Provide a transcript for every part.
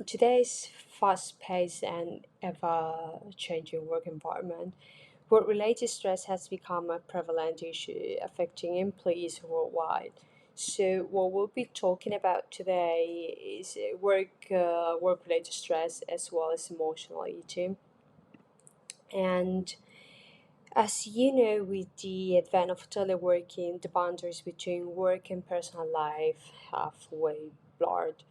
In today's fast-paced and ever-changing work environment, work-related stress has become a prevalent issue affecting employees worldwide. So, what we'll be talking about today is work-related stress as well as emotional eating. And as you know, with the advent of teleworking, the boundaries between work and personal life have way blurred,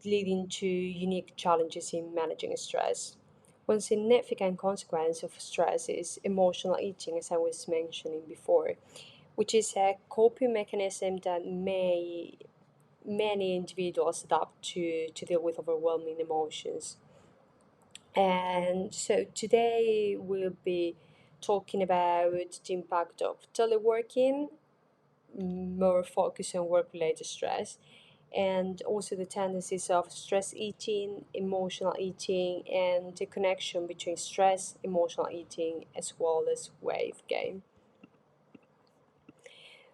leading to unique challenges in managing stress. One significant consequence of stress is emotional eating, as I was mentioning before, which is a coping mechanism that many individuals adopt to deal with overwhelming emotions. And so today we'll be talking about the impact of teleworking, more focus on work related stress, and also the tendencies of stress eating, emotional eating, and the connection between stress, emotional eating, as well as weight gain.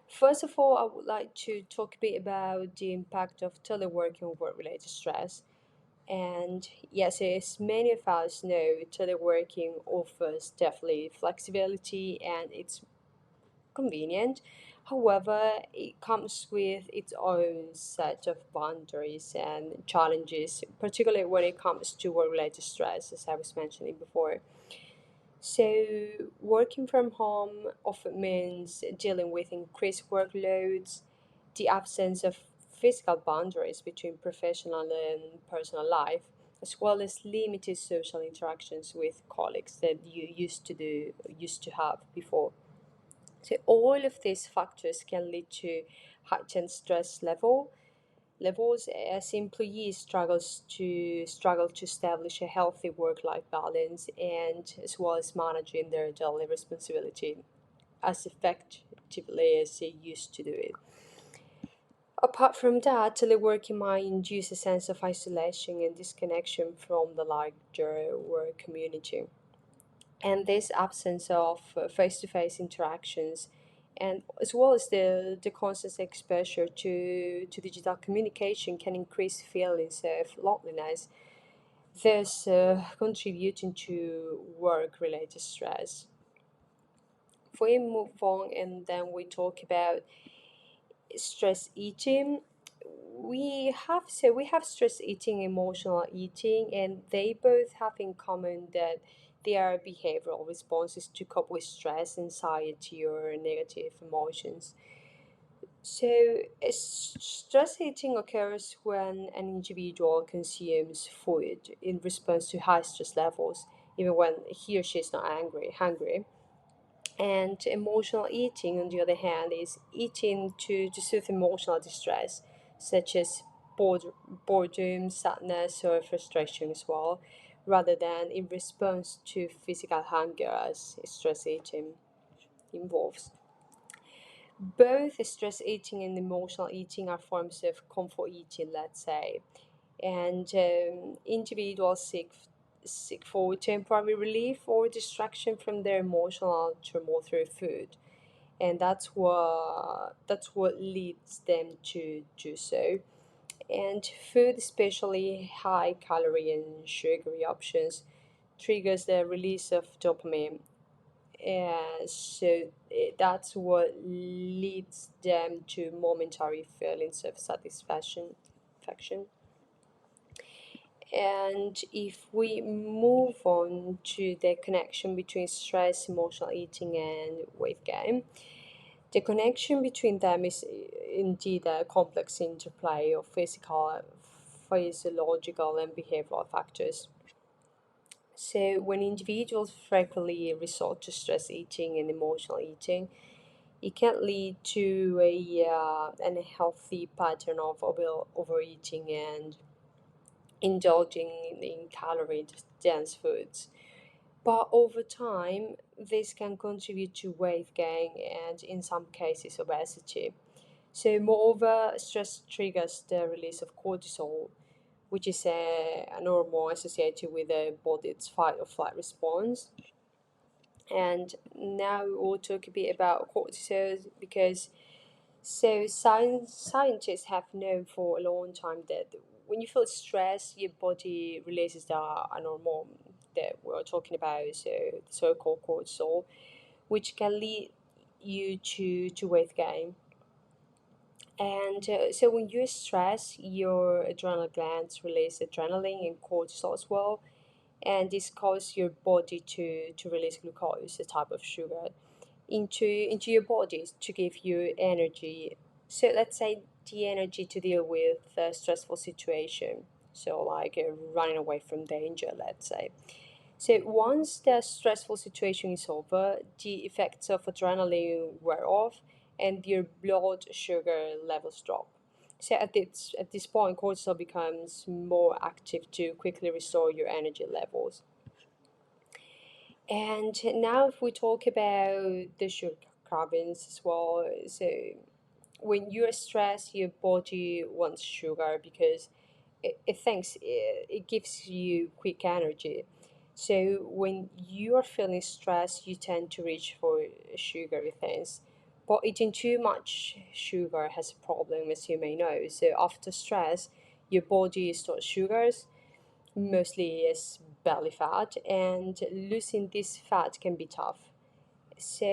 First of all, I would like to talk a bit about the impact of teleworking on work related stress. And yes, as many of us know, teleworking offers definitely flexibility and it's convenient. However, it comes with its own set of boundaries and challenges, particularly when it comes to work related stress, as I was mentioning before. So, working from home often means dealing with increased workloads, the absence of physical boundaries between professional and personal life, as well as limited social interactions with colleagues that you used to have before. So all of these factors can lead to heightened levels as employees struggle to establish a healthy work-life balance and as well as managing their daily responsibility as effectively as they used to do it. Apart from that, teleworking might induce a sense of isolation and disconnection from the larger work community. And this absence of face-to-face interactions and as well as the constant exposure to digital communication can increase feelings of loneliness, thus contributing to work-related stress. If we move on and then we talk about stress eating, we have stress eating, emotional eating, and they both have in common that they are behavioral responses to cope with stress, anxiety, or negative emotions. So, stress eating occurs when an individual consumes food in response to high stress levels, even when he or she is not hungry. And emotional eating, on the other hand, is eating to soothe emotional distress, such as boredom, sadness, or frustration as well, rather than in response to physical hunger as stress eating involves. Both stress eating and emotional eating are forms of comfort eating, let's say, and individuals seek for temporary relief or distraction from their emotional turmoil through food, and that's what leads them to do so. And food, especially high calorie and sugary options, triggers the release of dopamine, and so that's what leads them to momentary feelings of satisfaction. And if we move on to the connection between stress, emotional eating, and weight gain, the connection between them is indeed a complex interplay of physical, physiological, and behavioral factors. So, when individuals frequently resort to stress eating and emotional eating, it can lead to an unhealthy pattern of overeating and indulging in calorie dense foods. But over time, this can contribute to weight gain and, in some cases, obesity. So, moreover, stress triggers the release of cortisol, which is a hormone associated with the body's fight or flight response. And now we'll talk a bit about cortisol because scientists have known for a long time that when you feel stressed, your body releases the hormone that we're talking about, so the so-called cortisol, which can lead you to weight gain. And so when you're stressed, your adrenal glands release adrenaline and cortisol as well, and this causes your body to release glucose, a type of sugar, into your body to give you energy. So let's say the energy to deal with a stressful situation. So like running away from danger, let's say. So once the stressful situation is over, the effects of adrenaline wear off and your blood sugar levels drop. So at this point, cortisol becomes more active to quickly restore your energy levels. And now, if we talk about the sugar carbons as well, so when you're stressed, your body wants sugar because it thinks it gives you quick energy. So when you are feeling stressed, you tend to reach for sugary things. But eating too much sugar has a problem, as you may know. So after stress, your body stores sugars, mostly as belly fat, and losing this fat can be tough. So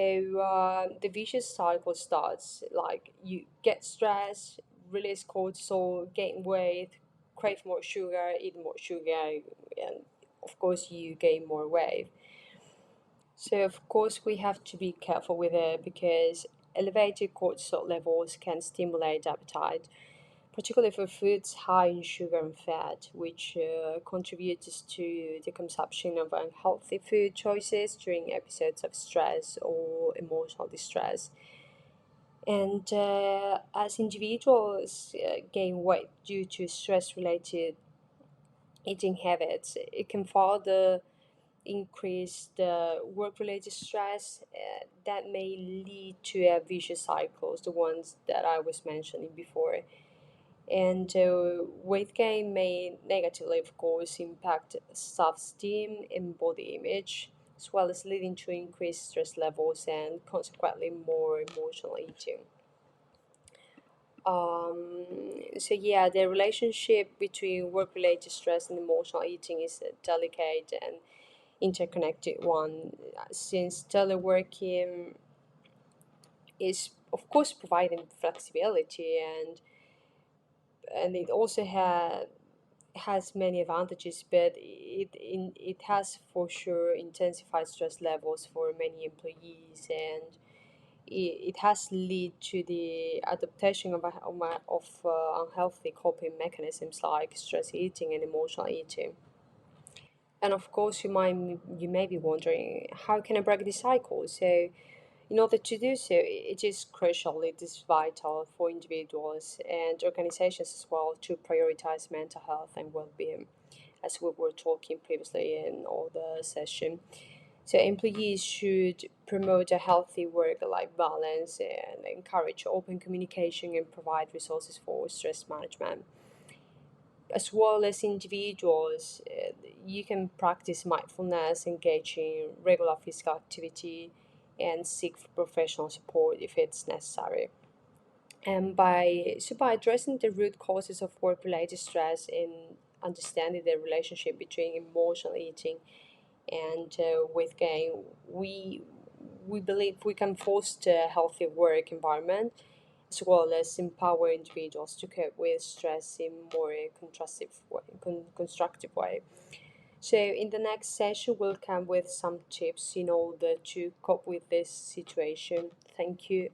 the vicious cycle starts like you get stressed, release cortisol, gain weight, crave more sugar, eat more sugar, and of course you gain more weight. So of course we have to be careful with it because elevated cortisol levels can stimulate appetite, particularly for foods high in sugar and fat, which contributes to the consumption of unhealthy food choices during episodes of stress or emotional distress. And as individuals gain weight due to stress related eating habits, it can further increase the work related stress that may lead to a vicious cycles, the ones that I was mentioning before. And weight gain may negatively, of course, impact self esteem and body image, as well as leading to increased stress levels and consequently more emotional eating. So, yeah, the relationship between work related stress and emotional eating is a delicate and interconnected one, since teleworking is, of course, providing flexibility and it also has many advantages, but it has for sure intensified stress levels for many employees, and it has led to the adaptation of unhealthy coping mechanisms like stress eating and emotional eating. And of course, you may be wondering, how can I break the cycle? So in order to do so, it is crucial, it is vital for individuals and organizations as well to prioritize mental health and well being, as we were talking previously in all the session. So, employees should promote a healthy work life balance and encourage open communication and provide resources for stress management. As well as individuals, you can practice mindfulness, engage in regular physical activity, and seek professional support if it's necessary. And by addressing the root causes of work-related stress and understanding the relationship between emotional eating and weight gain, we believe we can foster a healthy work environment as well as empower individuals to cope with stress in more constructive way. So in the next session, we'll come with some tips in order to cope with this situation. Thank you.